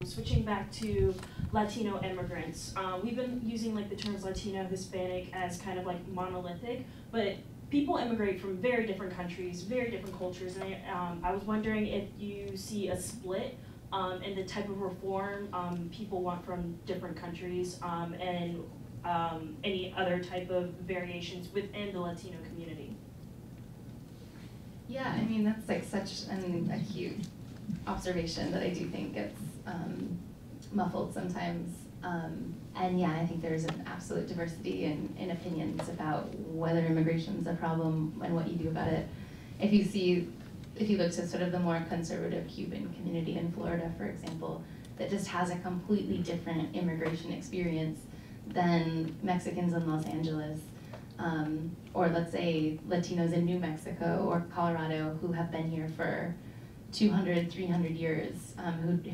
Switching back to Latino immigrants, we've been using like the terms Latino, Hispanic as kind of like monolithic, but people immigrate from very different countries, very different cultures, and I was wondering if you see a split in the type of reform people want from different countries, and any other type of variations within the Latino community. Yeah, I mean, that's like such an acute observation that I do think gets muffled sometimes. And yeah, I think there's an absolute diversity in opinions about whether immigration's a problem and what you do about it. If you look to sort of the more conservative Cuban community in Florida, for example, that just has a completely different immigration experience than Mexicans in Los Angeles, or let's say Latinos in New Mexico or Colorado who have been here for 200, 300 years,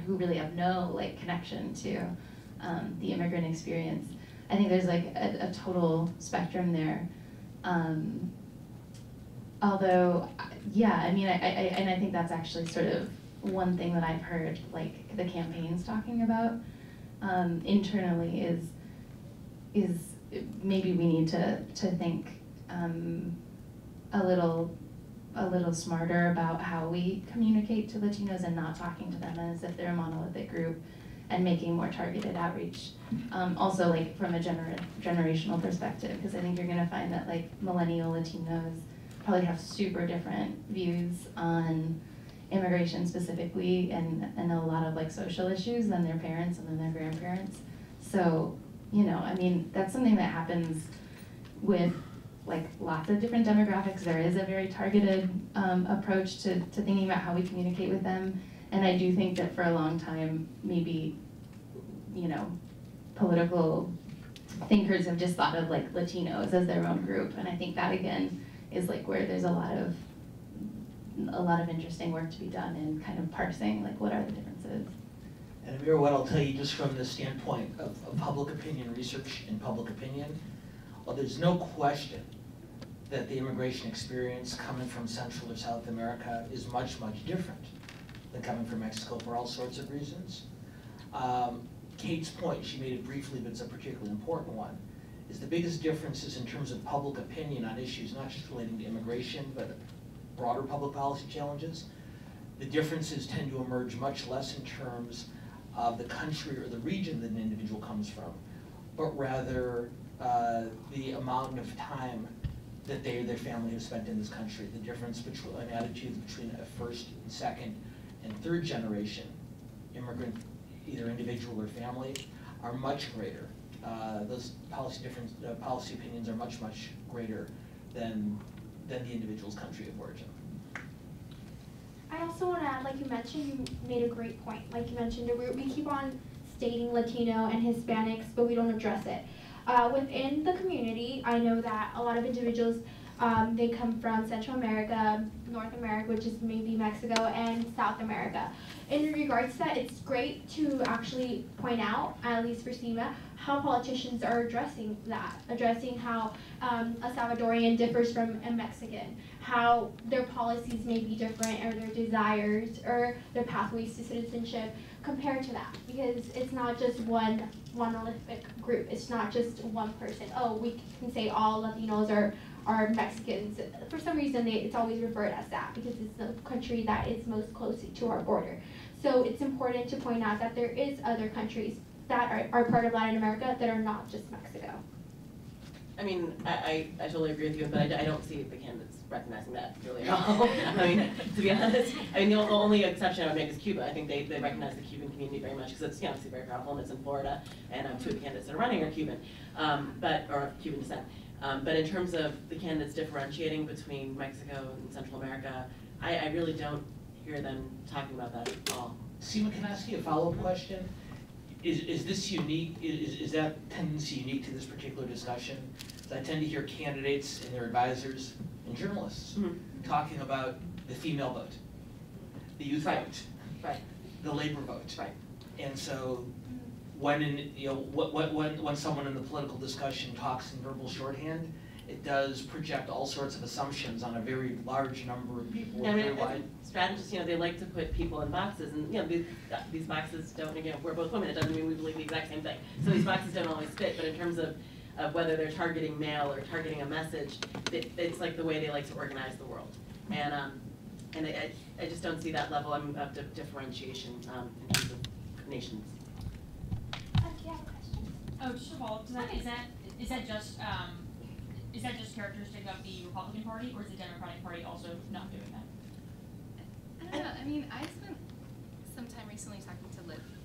who really have no like connection to the immigrant experience. I think there's like a total spectrum there. Although, yeah, I mean, I think that's actually sort of one thing that I've heard like the campaigns talking about internally is maybe we need to think a little smarter about how we communicate to Latinos and not talking to them as if they're a monolithic group and making more targeted outreach. Also like from a generational perspective, because I think you're gonna find that like millennial Latinos probably have super different views on immigration specifically and a lot of like social issues than their parents and then their grandparents. So, you know, I mean, that's something that happens with like lots of different demographics. There is a very targeted approach to thinking about how we communicate with them. And I do think that for a long time, maybe, you know, political thinkers have just thought of like Latinos as their own group. And I think that again is like where there's a lot of interesting work to be done in kind of parsing like what are the differences. And Amir, what I'll tell you just from the standpoint of public opinion research and public opinion, well, there's no question that the immigration experience coming from Central or South America is much, much different than coming from Mexico for all sorts of reasons. Kate's point, she made it briefly, but it's a particularly important one, is the biggest differences in terms of public opinion on issues not just relating to immigration, but broader public policy challenges. The differences tend to emerge much less in terms of the country or the region that an individual comes from, but rather the amount of time that they or their family have spent in this country, the difference between attitudes between a first, second, and third generation immigrant, either individual or family, are much greater. Those policy opinions are much, much greater than the individual's country of origin. I also want to add, like you mentioned, you made a great point. Like you mentioned, we keep on stating Latino and Hispanics, but we don't address it. Within the community, I know that a lot of individuals, they come from Central America, North America, which is maybe Mexico, and South America. In regards to that, it's great to actually point out, at least for Seema, how politicians are addressing that, addressing how a Salvadorian differs from a Mexican, how their policies may be different, or their desires, or their pathways to citizenship compared to that. Because it's not just one monolithic group, it's not just one person. Oh, we can say all Latinos are Mexicans. For some reason, it's always referred as that because it's the country that is most close to our border. So it's important to point out that there is other countries that are part of Latin America that are not just Mexico. I mean, I totally agree with you, but I don't see the candidates recognizing that really at all. I mean, to be honest, I mean, the only exception I would make is Cuba. I think they recognize the Cuban community very much because it's obviously very powerful and it's in Florida, and two of the candidates that are running are Cuban, or of Cuban descent. But in terms of the candidates differentiating between Mexico and Central America, I really don't hear them talking about that at all. Seema, can I ask you a follow-up question? Is this unique, is that tendency unique to this particular discussion? I tend to hear candidates and their advisors and journalists talking about the female vote, the youth vote, the labor vote. And so when when someone in the political discussion talks in verbal shorthand, it does project all sorts of assumptions on a very large number of people. Yeah, I mean, I think strategists, they like to put people in boxes, and these boxes don't. Again, we're both women. It doesn't mean we believe the exact same thing. So these boxes don't always fit. But in terms of whether they're targeting male or targeting a message, it's like the way they like to organize the world. And I just don't see that level of differentiation in terms of nations. Do you have a question? Oh, just a follow-up to that. Is that just characteristic of the Republican Party, or is the Democratic Party also not doing that? I don't know. I mean, I spent some time recently talking to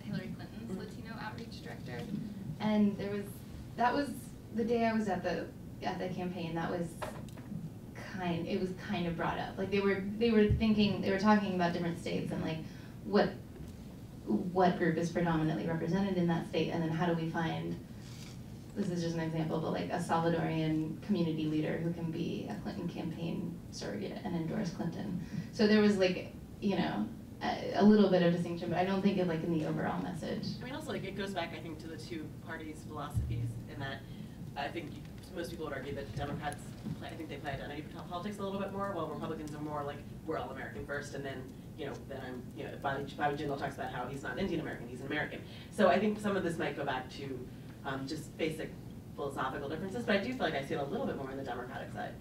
Hillary Clinton's Latino outreach director, and that was the day I was at the campaign. It was kind of brought up. Like they were talking about different states and like what group is predominantly represented in that state, and then how do we find, this is just an example, but like a Salvadorian community leader who can be a Clinton campaign surrogate and endorse Clinton. So there was like, a little bit of distinction, but I don't think it like in the overall message. I mean, also, like, it goes back, I think, to the two parties' philosophies in that I think most people would argue that Democrats, I think they play identity politics a little bit more, while Republicans are more like, we're all American first, and then, Bobby Jindal talks about how he's not an Indian American, he's an American. So I think some of this might go back to just basic philosophical differences, but I do feel like I see it a little bit more on the Democratic side.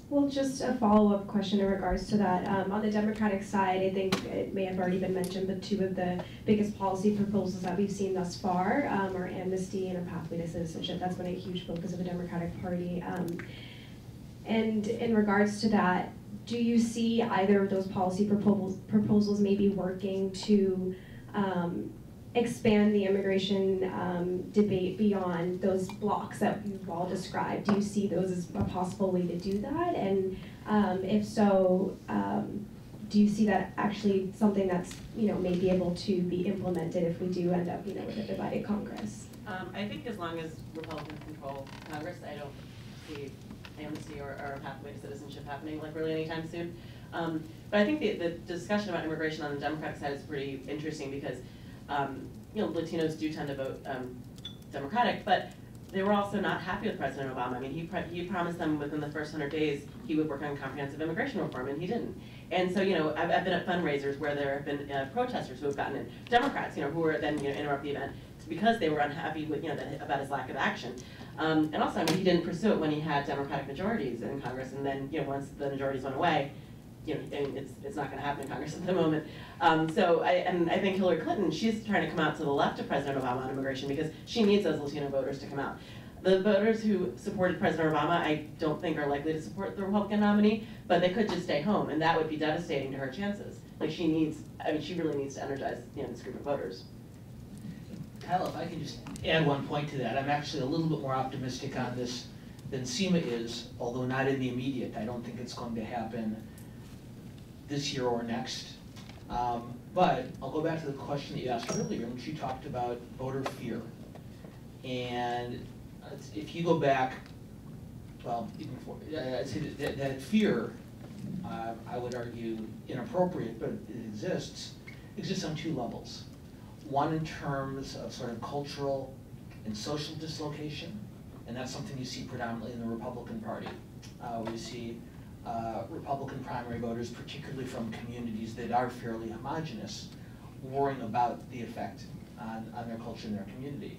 Well, just a follow-up question in regards to that. On the Democratic side, I think it may have already been mentioned, but two of the biggest policy proposals that we've seen thus far are amnesty and a pathway to citizenship. That's been a huge focus of the Democratic Party. And in regards to that, do you see either of those policy proposals maybe working to expand the immigration debate beyond those blocks that you've all described? Do you see those as a possible way to do that? And if so, do you see that actually something that's may be able to be implemented if we do end up with a divided Congress? I think as long as Republicans control Congress, I don't see amnesty or a pathway to citizenship happening like really anytime soon. But I think the discussion about immigration on the Democratic side is pretty interesting because Latinos do tend to vote Democratic, but they were also not happy with President Obama. I mean, he promised them within the first 100 days he would work on comprehensive immigration reform, and he didn't. And so, I've been at fundraisers where there have been protesters who have gotten in, Democrats, who were then, interrupt the event because they were unhappy with, about his lack of action. And also, I mean, he didn't pursue it when he had Democratic majorities in Congress, and then, once the majorities went away, it's not going to happen in Congress at the moment. So I think Hillary Clinton, she's trying to come out to the left of President Obama on immigration because she needs those Latino voters to come out. The voters who supported President Obama, I don't think are likely to support the Republican nominee, but they could just stay home, and that would be devastating to her chances. Like she really needs to energize, this group of voters. Kyla, if I can just add one point to that, I'm actually a little bit more optimistic on this than Seema is, although not in the immediate. I don't think it's going to happen this year or next. But I'll go back to the question that you asked earlier, in which you talked about voter fear. And if you go back, well, even before, I'd say that fear, I would argue inappropriate, but it exists on two levels. One in terms of sort of cultural and social dislocation, and that's something you see predominantly in the Republican Party. We see Republican primary voters, particularly from communities that are fairly homogenous, worrying about the effect on their culture and their community.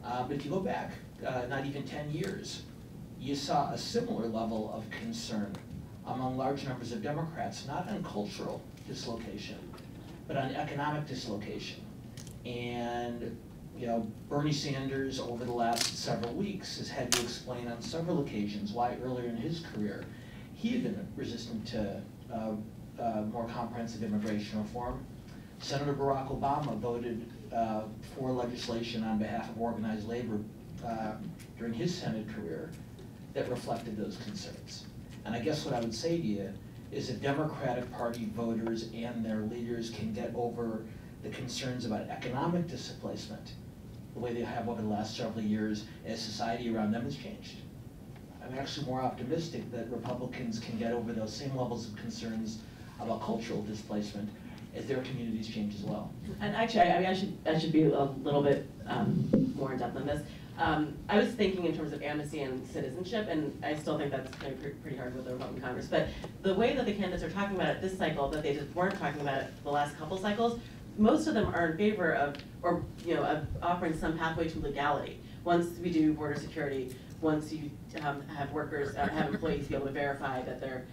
But if you go back, not even 10 years, you saw a similar level of concern among large numbers of Democrats, not on cultural dislocation, but on economic dislocation. And Bernie Sanders, over the last several weeks, has had to explain on several occasions why earlier in his career he had been resistant to more comprehensive immigration reform. Senator Barack Obama voted for legislation on behalf of organized labor during his Senate career that reflected those concerns. And I guess what I would say to you is that Democratic Party voters and their leaders can get over the concerns about economic displacement the way they have over the last several years as society around them has changed. I'm actually more optimistic that Republicans can get over those same levels of concerns about cultural displacement as their communities change as well. And actually, I should be a little bit more in depth on this. I was thinking in terms of amnesty and citizenship, and I still think that's kind of pretty hard with the Republican Congress. But the way that the candidates are talking about it this cycle, that they just weren't talking about it the last couple cycles, most of them are in favor of, or of offering some pathway to legality. Once we do border security, once you have workers, have employees be able to verify that they're,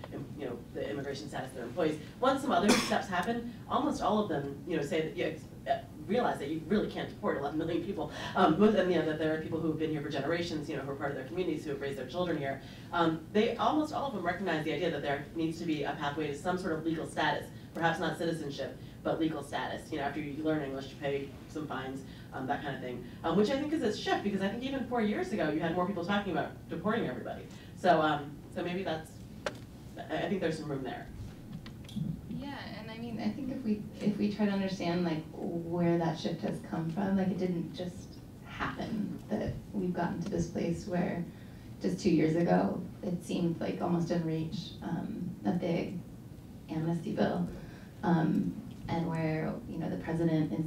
the immigration status of their employees. Once some other steps happen, almost all of them, say that realize that you really can't deport 11 million people. That there are people who have been here for generations, who are part of their communities, who have raised their children here. Almost all of them recognize the idea that there needs to be a pathway to some sort of legal status, perhaps not citizenship, but legal status. After you learn English, you pay some fines, that kind of thing. Which I think is a shift, because I think even 4 years ago, you had more people talking about deporting everybody. So, so maybe that's, I think there's some room there. Yeah, and I mean, I think if we try to understand like where that shift has come from, like it didn't just happen that we've gotten to this place where just 2 years ago, it seemed like almost in reach, a big amnesty bill. And where, the president is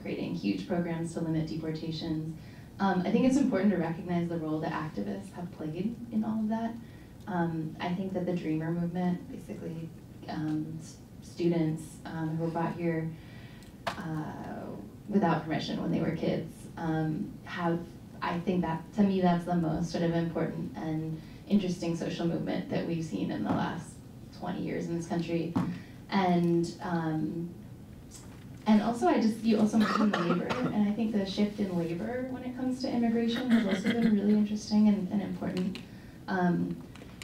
creating huge programs to limit deportations. I think it's important to recognize the role that activists have played in all of that. I think that the Dreamer movement, basically students who were brought here without permission when they were kids, I think that, to me, that's the most sort of important and interesting social movement that we've seen in the last 20 years in this country. And also, you also mentioned labor, and I think the shift in labor when it comes to immigration has also been really interesting and important.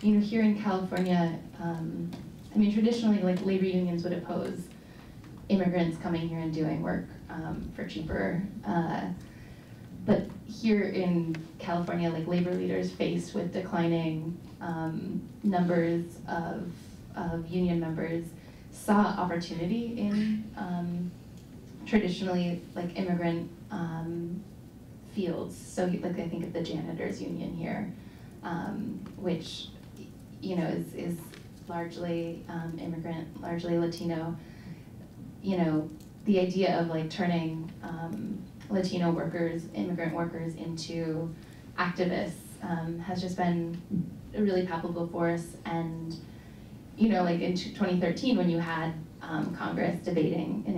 Here in California, traditionally, like, labor unions would oppose immigrants coming here and doing work for cheaper. But here in California, like, labor leaders faced with declining numbers of union members saw opportunity in traditionally, like, immigrant fields. So, like, I think of the janitors union here, which, is largely immigrant, largely Latino. The idea of, like, turning Latino workers, immigrant workers, into activists has just been a really palpable force. And, like in 2013, when you had Congress debating an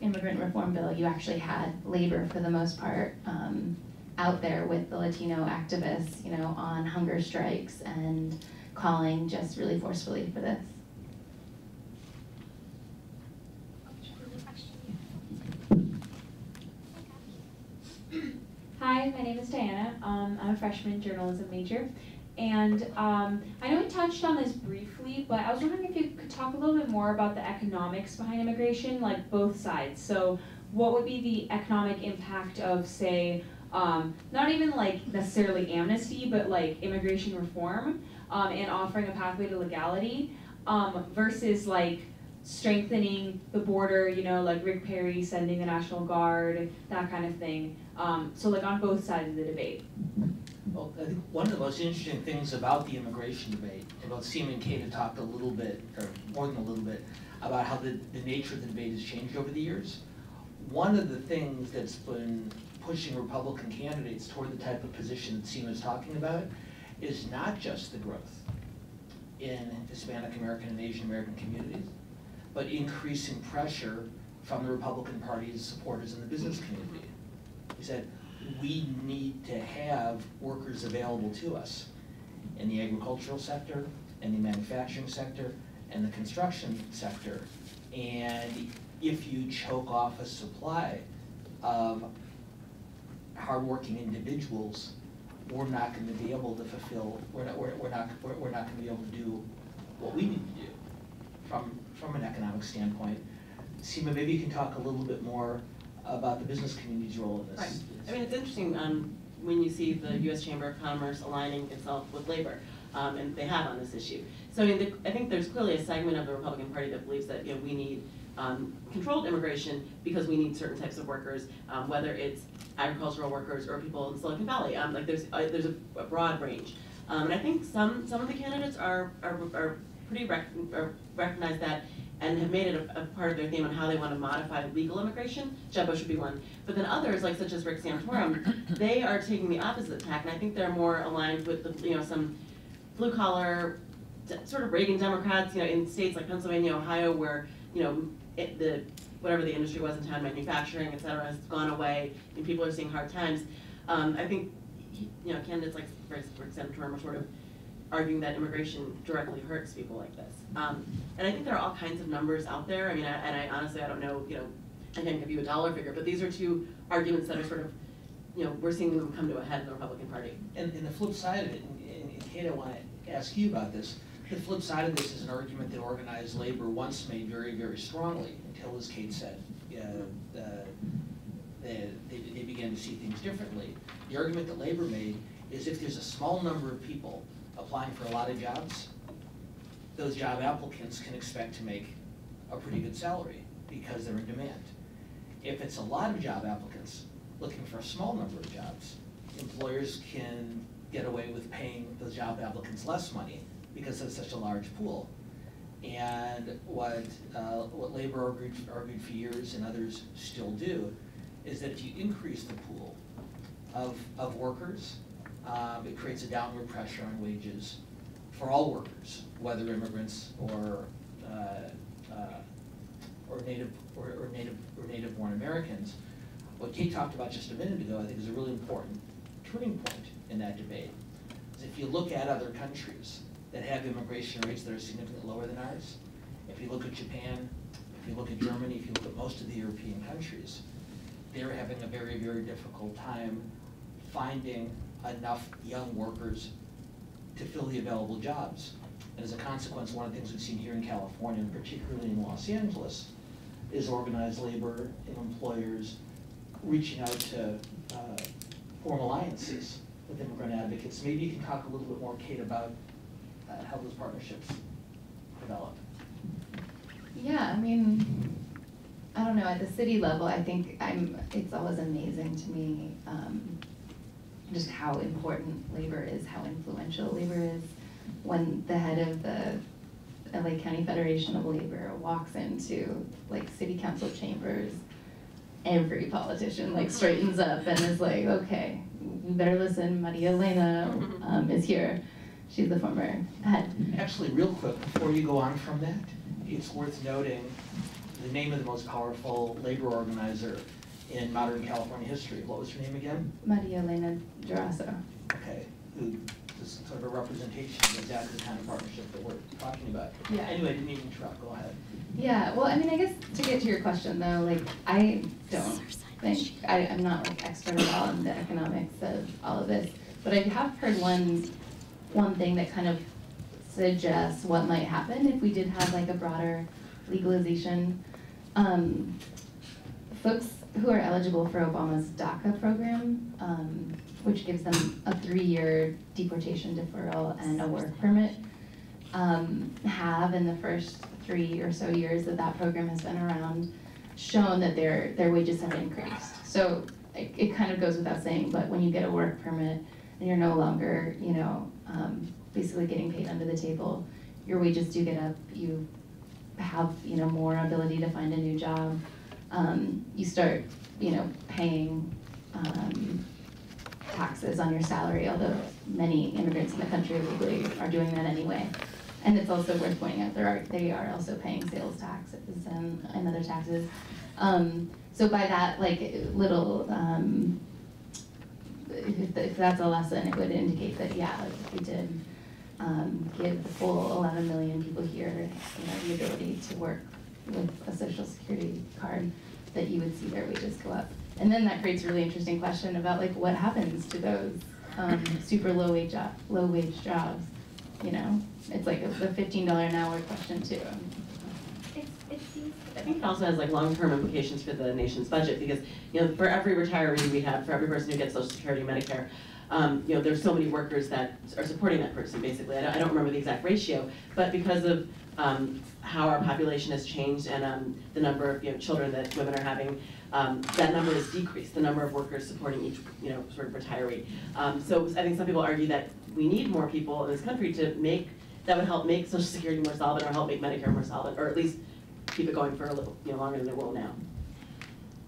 immigrant reform bill, you actually had labor, for the most part, out there with the Latino activists, on hunger strikes and calling just really forcefully for this. Hi, my name is Diana. I'm a freshman journalism major. And I know we touched on this briefly, but I was wondering if you could talk a little bit more about the economics behind immigration, like both sides. So what would be the economic impact of, say, not even like necessarily amnesty, but like immigration reform and offering a pathway to legality versus like strengthening the border, like Rick Perry sending the National Guard, that kind of thing. So like on both sides of the debate. Well, I think one of the most interesting things about the immigration debate, and both Seema and Kyla talked a little bit, or more than a little bit, about how the nature of the debate has changed over the years. One of the things that's been pushing Republican candidates toward the type of position that Seema is talking about is not just the growth in Hispanic American and Asian American communities, but increasing pressure from the Republican Party's supporters in the business community. He said, we need to have workers available to us in the agricultural sector, and the manufacturing sector, and the construction sector. And if you choke off a supply of hardworking individuals, we're not going to be able to fulfill, we're not going to be able to do what we need to do from an economic standpoint. Seema, maybe you can talk a little bit more about the business community's role in this. Right. I mean, it's interesting when you see the U.S. Chamber of Commerce aligning itself with labor, and they have on this issue. So I mean, I think there's clearly a segment of the Republican Party that believes that we need controlled immigration because we need certain types of workers, whether it's agricultural workers or people in Silicon Valley. Like there's a broad range, and I think some of the candidates are pretty recognize that and have made it a part of their theme on how they want to modify legal immigration. Jeb Bush would be one. But then others, like such as Rick Santorum, they are taking the opposite tack, and I think they're more aligned with the, some blue collar, sort of Reagan Democrats, in states like Pennsylvania, Ohio, where, whatever the industry was in town, manufacturing, et cetera, has gone away, and people are seeing hard times. I think, candidates like Rick Santorum are sort of arguing that immigration directly hurts people like this. And I think there are all kinds of numbers out there. I mean, I honestly, I don't know, I can't give you a dollar figure, but these are two arguments that are sort of, we're seeing them come to a head in the Republican Party. And the flip side of it, and Kate, I want to ask you about this, the flip side of this is an argument that organized labor once made very, very strongly, until, as Kate said, they began to see things differently. The argument that labor made is if there's a small number of people applying for a lot of jobs, those job applicants can expect to make a pretty good salary because they're in demand. If it's a lot of job applicants looking for a small number of jobs, employers can get away with paying those job applicants less money because it's such a large pool. And what labor argued for years, and others still do, is that if you increase the pool of workers, it creates a downward pressure on wages for all workers, whether immigrants or native-born Americans. What Kate talked about just a minute ago, I think, is a really important turning point in that debate. Is if you look at other countries that have immigration rates that are significantly lower than ours, if you look at Japan, if you look at Germany, if you look at most of the European countries, they're having a very, very difficult time finding enough young workers to fill the available jobs. And as a consequence, one of the things we've seen here in California, and particularly in Los Angeles, is organized labor and employers reaching out to form alliances with immigrant advocates. Maybe you can talk a little bit more, Kate, about how those partnerships develop. Yeah, I mean, I don't know, at the city level, I think it's always amazing to me just how important labor is, how influential labor is. When the head of the LA County Federation of Labor walks into city council chambers, every politician straightens up and is like, okay, we better listen, Maria Elena is here. She's the former head. Actually, real quick, before you go on from that, it's worth noting the name of the most powerful labor organizer in modern California history. What was her name again? Maria Elena Durazo. Okay, who is sort of a representation of exactly the kind of partnership that we're talking about. Yeah. Anyway, I didn't mean to interrupt, go ahead. Yeah, well, I mean, I guess to get to your question though, I don't think, I'm not expert at all in the economics of all of this, but I have heard one thing that kind of suggests what might happen if we did have a broader legalization. Folks who are eligible for Obama's DACA program, which gives them a 3-year deportation deferral and a work permit, have in the first 3 or so years that program has been around shown that their wages have increased. So it kind of goes without saying, but when you get a work permit and you're no longer, basically getting paid under the table, your wages do get up, you have, more ability to find a new job, you start, paying taxes on your salary, although many immigrants in the country legally are doing that anyway. And it's also worth pointing out they are also paying sales taxes and other taxes. So by that, little, if that's a lesson, it would indicate that if we did give the full 11 million people here, the ability to work with a social security card, that you would see their wages go up. And then that creates a really interesting question about what happens to those super low wage jobs. It's the $15 an hour question too. I think it also has long-term implications for the nation's budget because for every retiree we have, for every person who gets Social Security, Medicare, there's so many workers that are supporting that person basically. I don't remember the exact ratio, but because of how our population has changed and the number of children that women are having, that number has decreased. The number of workers supporting each sort of retiree. So I think some people argue that we need more people in this country that would help make Social Security more solvent, or help make Medicare more solvent, or at least keep it going for a little, longer than it will now.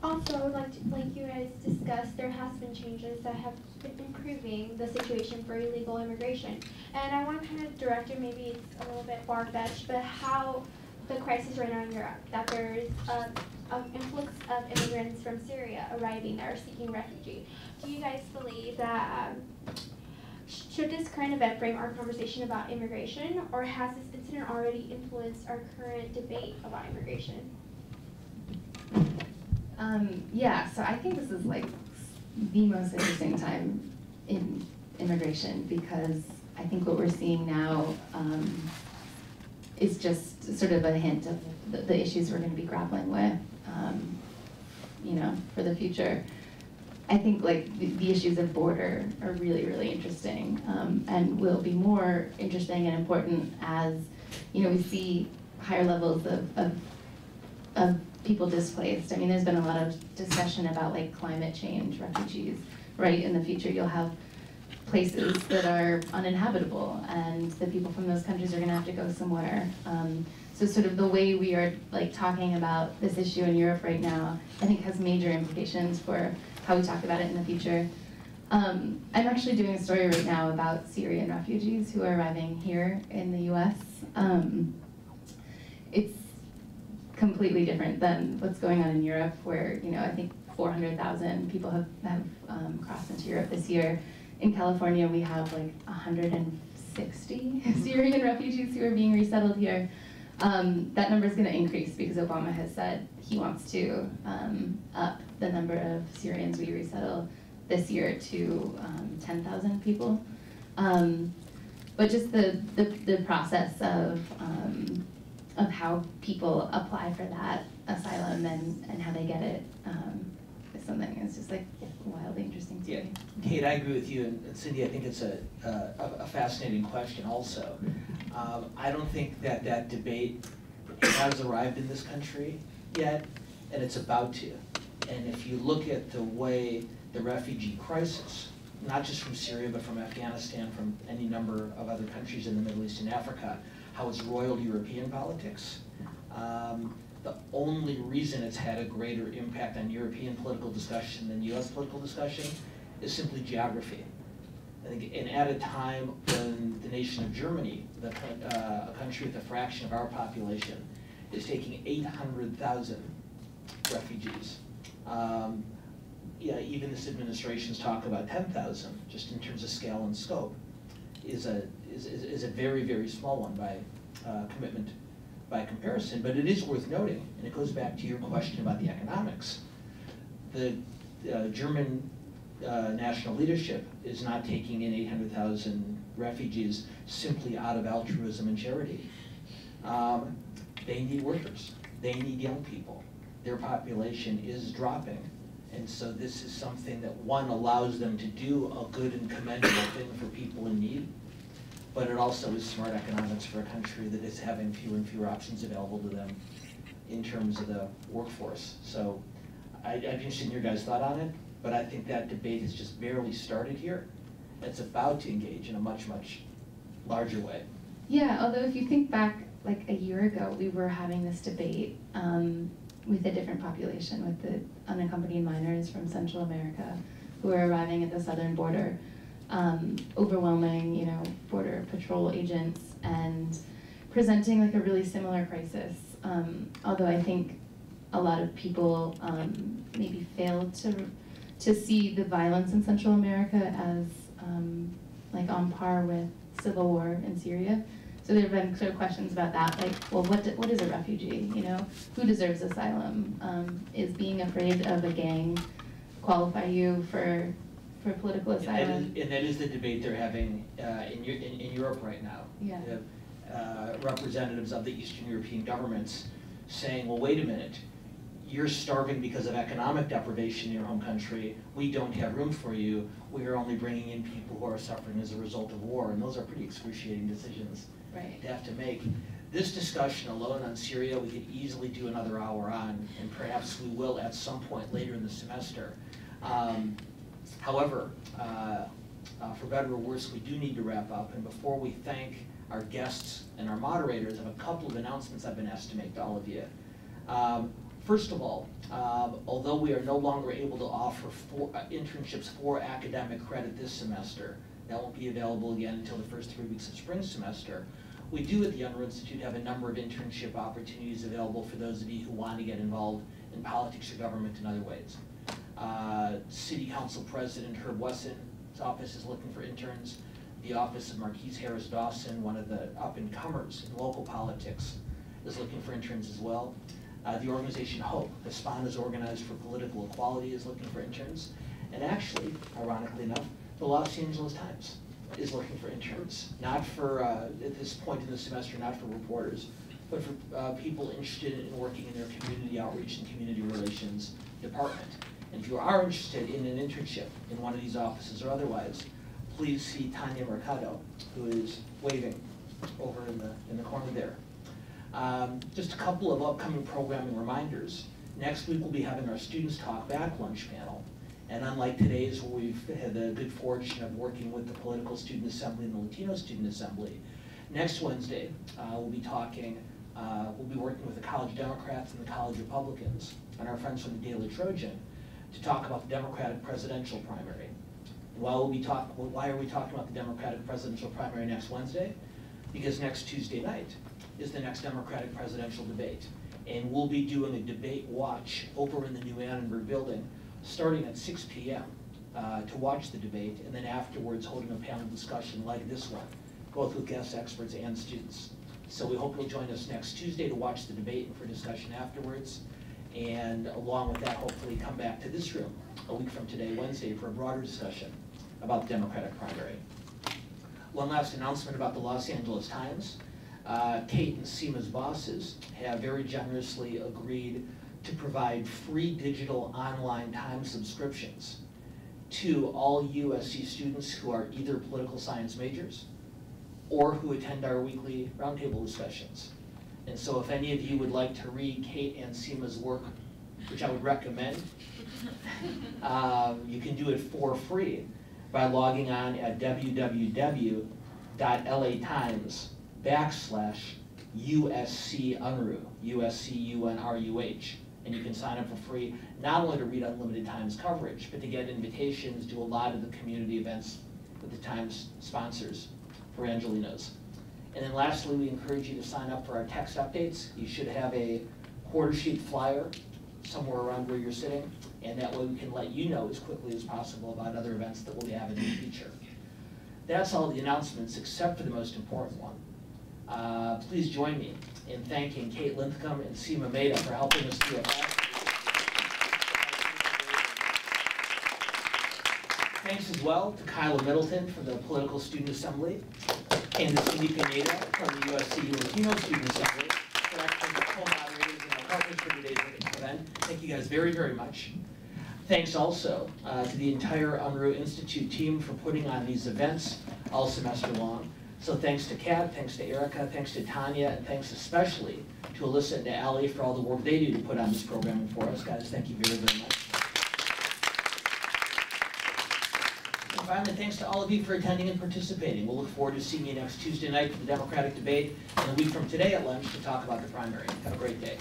Also, like you guys discussed, there has been changes that have been improving the situation for illegal immigration. And I want to kind of direct you, maybe it's a little bit far-fetched, but how the crisis right now in Europe, that there's an influx of immigrants from Syria arriving that are seeking refugee. Do you guys believe that, should this current event frame our conversation about immigration, or has this incident already influenced our current debate about immigration? Yeah, so I think this is like the most interesting time in immigration, because I think what we're seeing now is just sort of a hint of the issues we're going to be grappling with, for the future. I think like the issues of border are really, really interesting, and will be more interesting and important as, we see higher levels of people displaced. I mean, there's been a lot of discussion about like climate change, refugees, right? In the future, you'll have places that are uninhabitable, and the people from those countries are gonna have to go somewhere. So sort of the way we are like talking about this issue in Europe right now, I think has major implications for how we talk about it in the future. I'm actually doing a story right now about Syrian refugees who are arriving here in the US. It's completely different than what's going on in Europe, where I think 400,000 people have crossed into Europe this year. In California, we have like 160 Syrian refugees who are being resettled here. That number is going to increase because Obama has said he wants to up the number of Syrians we resettle this year to 10,000 people. But just the process of how people apply for that asylum and how they get it is something that's just like wildly interesting to me. Kate, I agree with you, and Cindy, I think it's a fascinating question also. I don't think that debate has arrived in this country yet, and it's about to. And if you look at the way the refugee crisis, not just from Syria, but from Afghanistan, from any number of other countries in the Middle East and Africa, how it's roiled European politics. The only reason it's had a greater impact on European political discussion than US political discussion is simply geography. I think, and at a time when the nation of Germany, a country with a fraction of our population, is taking 800,000 refugees. Even this administration's talk about 10,000, just in terms of scale and scope, is a very, very small one by commitment by comparison. But it is worth noting, and it goes back to your question about the economics. The German national leadership is not taking in 800,000 refugees simply out of altruism and charity. They need workers. They need young people. Their population is dropping. And so this is something that, one, allows them to do a good and commendable thing for people in need, but it also is smart economics for a country that is having fewer and fewer options available to them in terms of the workforce. So I'd be interested in your guys' thought on it, but I think that debate has just barely started here. It's about to engage in a much, much larger way. Yeah, although if you think back like a year ago, we were having this debate with a different population, with the unaccompanied minors from Central America who are arriving at the southern border, overwhelming, border patrol agents and presenting like a really similar crisis. Although I think a lot of people maybe fail to see the violence in Central America as like on par with civil war in Syria. So there have been sort of questions about that, like, well, what is a refugee? Who deserves asylum? Is being afraid of a gang qualify you for political asylum? And that is the debate they're having in Europe right now. Yeah. You have representatives of the Eastern European governments saying, well, wait a minute, you're starving because of economic deprivation in your home country. We don't have room for you. We are only bringing in people who are suffering as a result of war. And those are pretty excruciating decisions to have to make. This discussion alone on Syria, we could easily do another hour on, and perhaps we will at some point later in the semester. However, for better or worse, we do need to wrap up. And before we thank our guests and our moderators, I have a couple of announcements I've been asked to make to all of you. First of all, although we are no longer able to offer internships for academic credit this semester, that won't be available again until the first 3 weeks of spring semester, we do at the Unruh Institute have a number of internship opportunities available for those of you who want to get involved in politics or government in other ways. City Council President Herb Wesson's office is looking for interns. The office of Marquise Harris Dawson, one of the up-and-comers in local politics, is looking for interns as well. The organization HOPE, the Hispanics Organized for Political Equality, is looking for interns. And actually, ironically enough, the Los Angeles Times is looking for interns. Not for, at this point in the semester, not for reporters, but for people interested in working in their community outreach and community relations department. And if you are interested in an internship in one of these offices or otherwise, please see Tanya Mercado, who is waving over in the corner there. Just a couple of upcoming programming reminders. Next week we'll be having our Students Talk Back lunch panel. And unlike today's where we've had the good fortune of working with the Political Student Assembly and the Latino Student Assembly, next Wednesday we'll be working with the College Democrats and the College Republicans and our friends from the Daily Trojan to talk about the Democratic presidential primary. And why are we talking about the Democratic presidential primary next Wednesday? Because next Tuesday night is the next Democratic presidential debate. And we'll be doing a debate watch over in the new Annenberg building starting at 6 p.m. To watch the debate, and then afterwards holding a panel discussion like this one, both with guest experts and students. So we hope you'll join us next Tuesday to watch the debate and for discussion afterwards. And along with that, hopefully come back to this room a week from today, Wednesday, for a broader discussion about the Democratic primary. One last announcement about the Los Angeles Times. Kate and Seema's bosses have very generously agreed to provide free digital online Times subscriptions to all USC students who are either political science majors or who attend our weekly roundtable discussions. And so if any of you would like to read Kate and Seema's work, which I would recommend, you can do it for free by logging on at www.latimes.com/USC Unruh, USC-UNRUH. And you can sign up for free, not only to read unlimited Times coverage, but to get invitations to a lot of the community events that the Times sponsors for Angelinos. And then lastly, we encourage you to sign up for our text updates. You should have a quarter sheet flyer somewhere around where you're sitting, and that way we can let you know as quickly as possible about other events that we'll be having in the future. That's all the announcements except for the most important one. Please join me in thanking Kate Linthicum and Seema Mehta for helping us through a Thanks as well to Kyla Middleton from the Political Student Assembly and to Pineda from the USC Latino Student Assembly for acting as co-moderators and our partners for today's event. Thank you guys very, very much. Thanks also to the entire Unruh Institute team for putting on these events all semester long. So thanks to Kat, thanks to Erica, thanks to Tanya, and thanks especially to Alyssa and to Allie for all the work they do to put on this programming for us. Guys, thank you very, very much. And finally, thanks to all of you for attending and participating. We'll look forward to seeing you next Tuesday night for the Democratic debate and a week from today at lunch to talk about the primary. Have a great day.